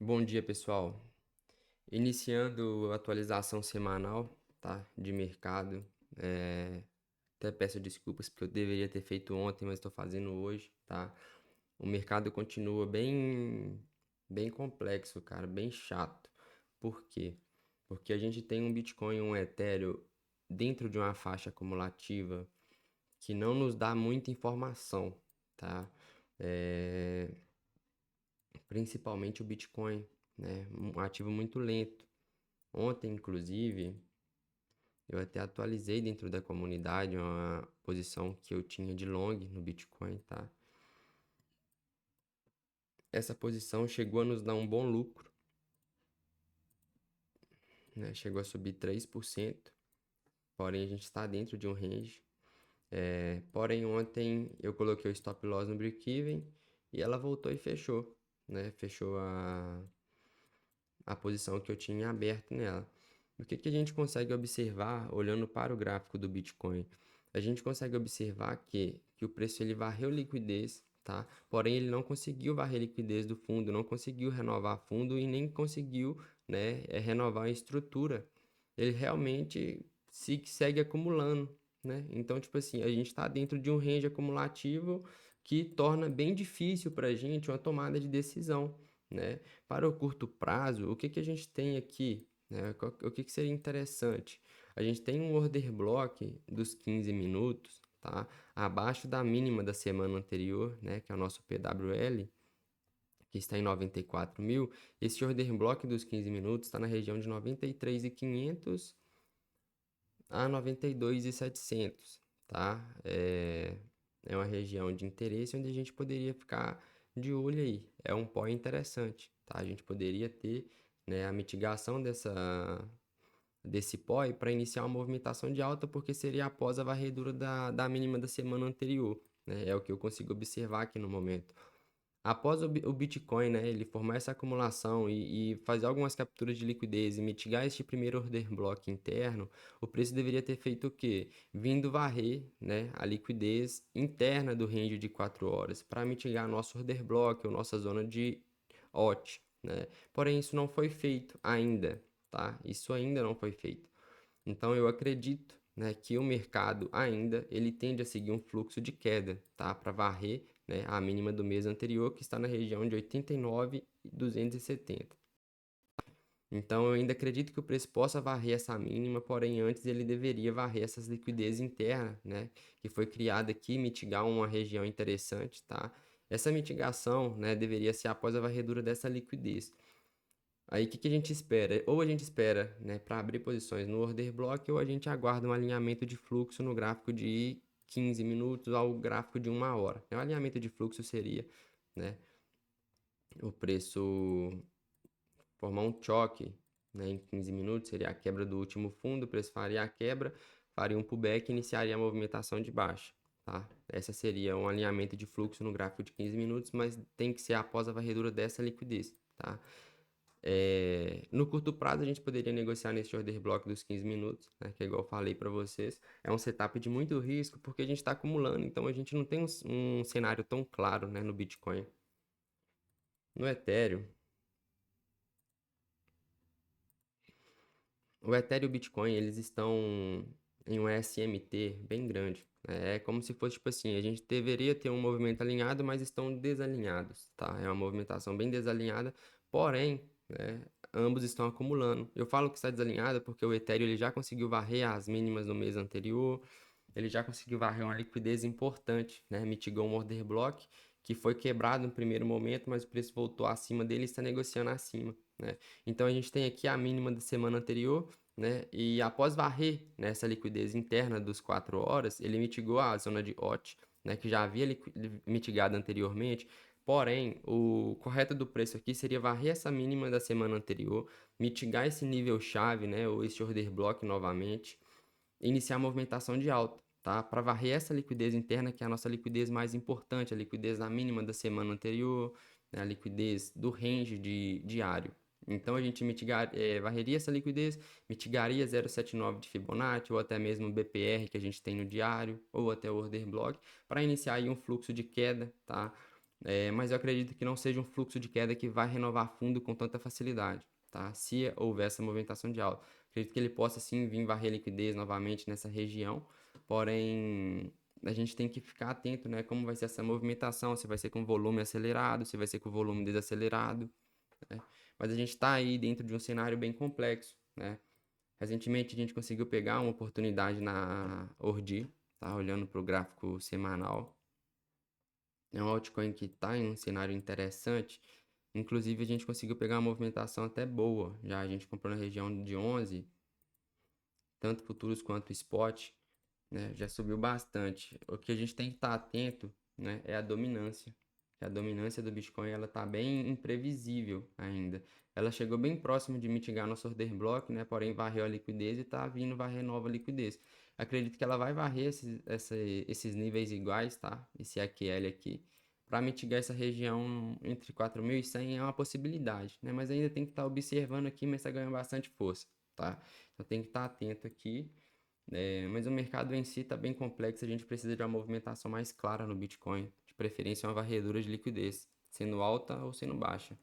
Bom dia, pessoal. Iniciando a atualização semanal, tá? De mercado. Até peço desculpas porque eu deveria ter feito ontem, mas estou fazendo hoje, tá? O mercado continua bem complexo, cara, bem chato. Por quê? Porque a gente tem um Bitcoin e um Ethereum dentro de uma faixa acumulativa que não nos dá muita informação, tá? É, Principalmente o Bitcoin, né? Um ativo muito lento. Ontem, inclusive, eu até atualizei dentro da comunidade uma posição que eu tinha de long no Bitcoin, tá? Essa posição chegou a nos dar um bom lucro, né? Chegou a subir 3%, porém a gente está dentro de um range. Porém, ontem eu coloquei o stop loss no break-even e ela voltou e fechou, né? Fechou a posição que eu tinha aberto nela. O que a gente consegue observar olhando para o gráfico do Bitcoin? A gente consegue observar que o preço ele varreu liquidez, tá? Porém, ele não conseguiu varrer liquidez do fundo, não conseguiu renovar fundo e nem conseguiu, né, renovar a estrutura. Ele realmente segue acumulando, né? Então, tipo assim, a gente está dentro de um range acumulativo que torna bem difícil para a gente uma tomada de decisão, né? Para o curto prazo, o que a gente tem aqui, né? O que seria interessante? A gente tem um order block dos 15 minutos, tá? Abaixo da mínima da semana anterior, né? Que é o nosso PWL, que está em 94 mil. Esse order block dos 15 minutos está na região de 93.500 a 92.700, tá? É uma região de interesse onde a gente poderia ficar de olho aí. É um pó interessante, tá? A gente poderia ter, né, a mitigação desse pó para iniciar uma movimentação de alta, porque seria após a varredura da mínima da semana anterior, né? É o que eu consigo observar aqui no momento. Após o Bitcoin, né, ele formar essa acumulação e fazer algumas capturas de liquidez e mitigar este primeiro order block interno, o preço deveria ter feito o quê? Vindo varrer, né, a liquidez interna do range de 4 horas para mitigar nosso order block ou nossa zona de OT, né? Porém, isso não foi feito ainda, tá? Isso ainda não foi feito. Então eu acredito, né, que o mercado ainda ele tende a seguir um fluxo de queda, tá? Para varrer, né, a mínima do mês anterior, que está na região de 89.270. Então eu ainda acredito que o preço possa varrer essa mínima, porém antes ele deveria varrer essas liquidez interna, né, que foi criada aqui, mitigar uma região interessante, tá? Essa mitigação, né, deveria ser após a varredura dessa liquidez. Aí o que a gente espera? Ou a gente espera, né, para abrir posições no order block, ou a gente aguarda um alinhamento de fluxo no gráfico de 15 minutos ao gráfico de 1 hora. O alinhamento de fluxo seria, né, o preço formar um choque, né, em 15 minutos, seria a quebra do último fundo, o preço faria a quebra, faria um pullback e iniciaria a movimentação de baixa. Tá? Essa seria um alinhamento de fluxo no gráfico de 15 minutos, mas tem que ser após a varredura dessa liquidez. Tá? No curto prazo, a gente poderia negociar nesse order block dos 15 minutos, né, que é igual eu falei para vocês. É um setup de muito risco porque a gente está acumulando, então a gente não tem um cenário tão claro, né, no Bitcoin. No Ethereum, o Ethereum e o Bitcoin, eles estão em um SMT bem grande. É como se fosse tipo assim, a gente deveria ter um movimento alinhado, mas estão desalinhados, tá? É uma movimentação bem desalinhada, porém, né, ambos estão acumulando. Eu falo que está desalinhado porque o Ethereum ele já conseguiu varrer as mínimas no mês anterior, ele já conseguiu varrer uma liquidez importante, né? Mitigou um order block que foi quebrado no primeiro momento, mas o preço voltou acima dele e está negociando acima, né? Então a gente tem aqui a mínima da semana anterior, né? E após varrer nessa liquidez interna dos 4 horas, ele mitigou a zona de OT, né? Que já havia mitigado anteriormente. Porém, o correto do preço aqui seria varrer essa mínima da semana anterior, mitigar esse nível chave, né? Ou esse order block novamente, e iniciar a movimentação de alta, tá? Para varrer essa liquidez interna, que é a nossa liquidez mais importante, a liquidez da mínima da semana anterior, né? A liquidez do range diário. Então a gente varreria essa liquidez, mitigaria 0,79 de Fibonacci, ou até mesmo o BPR que a gente tem no diário, ou até o order block, para iniciar aí um fluxo de queda, tá? mas eu acredito que não seja um fluxo de queda que vai renovar fundo com tanta facilidade, tá? Se houver essa movimentação de alta. Acredito que ele possa sim vir varrer liquidez novamente nessa região, porém a gente tem que ficar atento, né? Como vai ser essa movimentação, se vai ser com volume acelerado, se vai ser com volume desacelerado, né? Mas a gente está aí dentro de um cenário bem complexo, né? Recentemente a gente conseguiu pegar uma oportunidade na Ordi, tá? Olhando para o gráfico semanal. É um altcoin que está em um cenário interessante. Inclusive, a gente conseguiu pegar uma movimentação até boa. Já a gente comprou na região de 11, tanto futuros quanto spot, né? Já subiu bastante. O que a gente tem que estar atento, né, é a dominância. Que a dominância do Bitcoin ela está bem imprevisível ainda. Ela chegou bem próximo de mitigar nosso order block, né? Porém, varreu a liquidez e está vindo varrer nova liquidez. Acredito que ela vai varrer esses níveis iguais, tá? Esse AQL aqui. Para mitigar essa região entre 4.100 é uma possibilidade, né? Mas ainda tem que estar observando aqui, mas está ganhando bastante força, tá? Então tem que estar atento aqui. Mas o mercado em si está bem complexo, a gente precisa de uma movimentação mais clara no Bitcoin, de preferência uma varredura de liquidez, sendo alta ou sendo baixa.